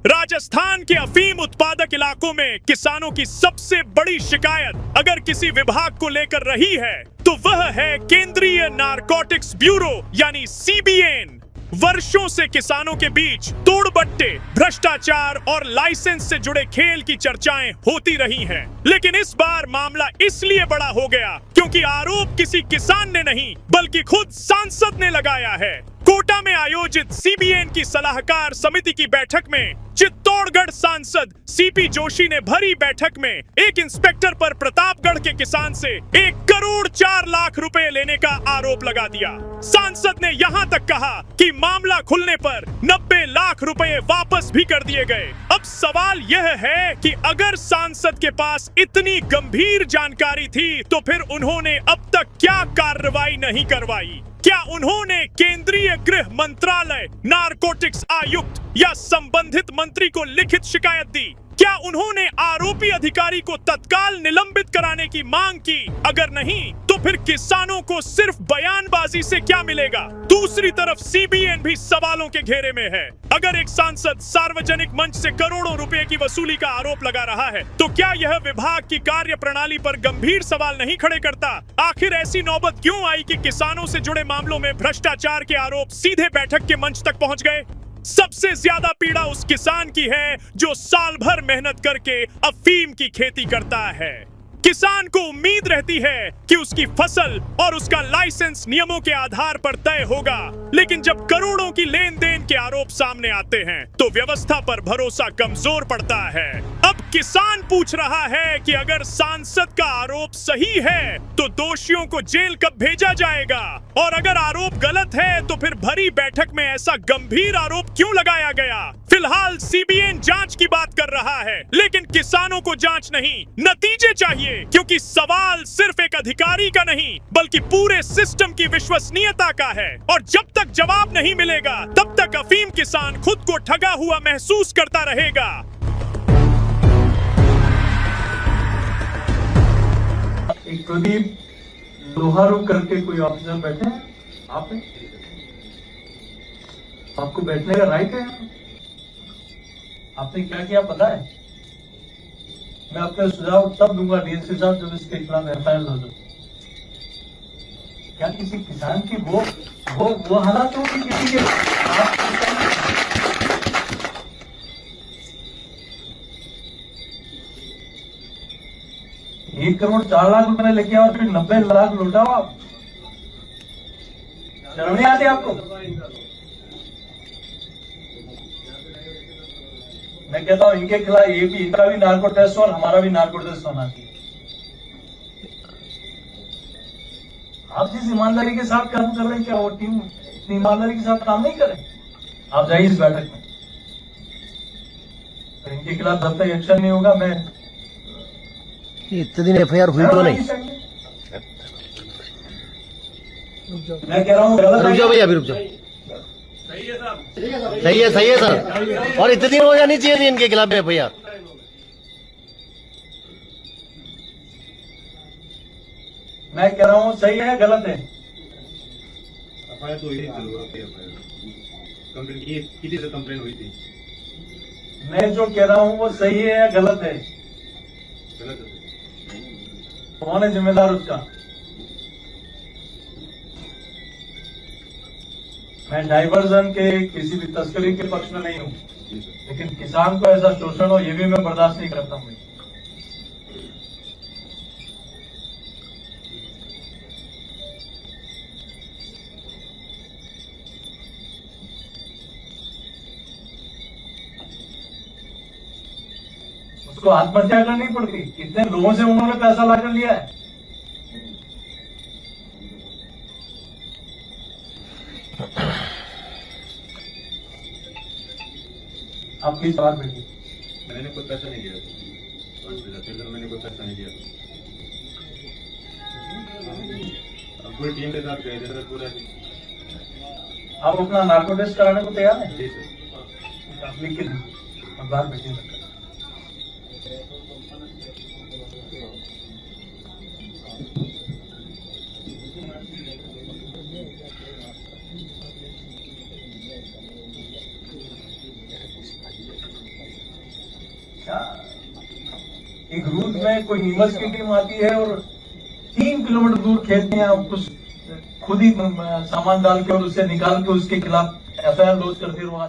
राजस्थान के अफीम उत्पादक इलाकों में किसानों की सबसे बड़ी शिकायत अगर किसी विभाग को लेकर रही है तो वह है केंद्रीय नारकोटिक्स ब्यूरो यानी सीबीएन। वर्षों से किसानों के बीच तोड़बट्टे, भ्रष्टाचार और लाइसेंस से जुड़े खेल की चर्चाएं होती रही हैं। लेकिन इस बार मामला इसलिए बड़ा हो गया क्योंकि आरोप किसी किसान ने नहीं बल्कि खुद सांसद ने लगाया है। कोटा में आयोजित सीबीएन की सलाहकार समिति की बैठक में चित्तौड़गढ़ सांसद सीपी जोशी ने भरी बैठक में एक इंस्पेक्टर पर प्रतापगढ़ के किसान से 1 करोड़ 4 लाख रुपए लेने का आरोप लगा दिया। सांसद ने यहां तक कहा कि मामला खुलने पर 90 लाख रुपए वापस भी कर दिए गए। अब सवाल यह है कि अगर सांसद के पास इतनी गंभीर जानकारी थी तो फिर उन्होंने अब तक क्या कार्रवाई नहीं करवाई? क्या उन्होंने केंद्रीय गृह मंत्रालय, नारकोटिक्स आयुक्त या संबंधित मंत्री को लिखित शिकायत दी? क्या उन्होंने आरोपी अधिकारी को तत्काल निलंबित कराने की मांग की? अगर नहीं तो फिर किसानों को सिर्फ बयानबाजी से क्या मिलेगा? दूसरी तरफ सीबीएन भी सवालों के घेरे में है। अगर एक सांसद सार्वजनिक मंच से करोड़ों रुपए की वसूली का आरोप लगा रहा है तो क्या यह विभाग की कार्य प्रणाली पर गंभीर सवाल नहीं खड़े करता? आखिर ऐसी नौबत क्यों आई कि किसानों से जुड़े मामलों में भ्रष्टाचार के आरोप सीधे बैठक के मंच तक पहुंच गए? सबसे ज्यादा पीड़ा उस किसान की है जो साल भर मेहनत करके अफीम की खेती करता है। किसान को उम्मीद रहती है कि उसकी फसल और उसका लाइसेंस नियमों के आधार पर तय होगा, लेकिन जब करोड़ों की लेन देन के आरोप सामने आते हैं तो व्यवस्था पर भरोसा कमजोर पड़ता है। अब किसान पूछ रहा है कि अगर सांसद का आरोप सही है तो दोषियों को जेल कब भेजा जाएगा, और अगर आरोप गलत है तो फिर भरी बैठक में ऐसा गंभीर आरोप क्यों लगाया गया? फिलहाल सीबीएन जांच की बात कर रहा है, लेकिन किसानों को जांच नहीं, नतीजे चाहिए, क्योंकि सवाल सिर्फ एक अधिकारी का नहीं बल्कि पूरे सिस्टम की विश्वसनीयता का है। और जब तक जवाब नहीं मिलेगा तब तक अफीम किसान खुद को ठगा हुआ महसूस करता रहेगा। एक प्रदीप लोहारू करके कोई ऑफिसर बैठे हैं, आपको बैठने का राइट है। आपने क्या किया पता है? मैं आपका सुझाव तब दूंगा डीएसपी साहब जब इसके खिलाफ एफआईआर हो। क्या किसी किसान की वो हालात होगी किसी के? एक करोड़ 4 लाख रुपए लेके आओ फिर 90 लाख लौटाओ। आप शर्म नहीं आती आपको? मैं कहता हूं इनके खिलाफ इनका भी नार्को टेस्ट और हमारा भी नार्को टेस्ट होना चाहिए। आप जिस ईमानदारी के साथ काम कर रहे हैं क्या वो टीम इतनी ईमानदारी के साथ काम नहीं करे? आप जाइए इस बैठक में, तो इनके खिलाफ जब तक एक्शन नहीं होगा मैं इतने दिन एफआईआर हुई तो नहीं। मैं कह रहा हूँ रुक जाओ भैया, अभी रुक जाओ। सही है सर, और इतने दिन हो जानी चाहिए थी इनके खिलाफ एफआईआर। मैं कह रहा हूँ सही है गलत है? एफआईआर तो हुई थी, किसी से कंप्लेन हुई थी। मैं जो कह रहा हूँ वो सही है या गलत है? गलत है। कौन है जिम्मेदार उसका? मैं डाइवर्जन के किसी भी तस्करी के पक्ष में नहीं हूँ, लेकिन किसान को ऐसा शोषण हो ये भी मैं बर्दाश्त नहीं करता हूँ। उसको आत्महत्या करनी पड़ती, कितने लोगों से उन्होंने पैसा लाकर लिया है। आप प्लीज बात बैठिए। मैंने कोई पैसा नहीं दिया, मैंने कोई पैसा नहीं दिया। पूरी टीम के साथ गए थे सर, पूरा। आप अपना नार्को टेस्ट कराने को तैयार हैं? जी सर। आप लिख के आप बात बैठिए। क्या एक रूट में कोई नीमच की टीम आती है और 3 किलोमीटर दूर खेत में आप कुछ खुद ही सामान डाल के और उसे निकाल के उसके खिलाफ FIR लॉन्च करते रहो।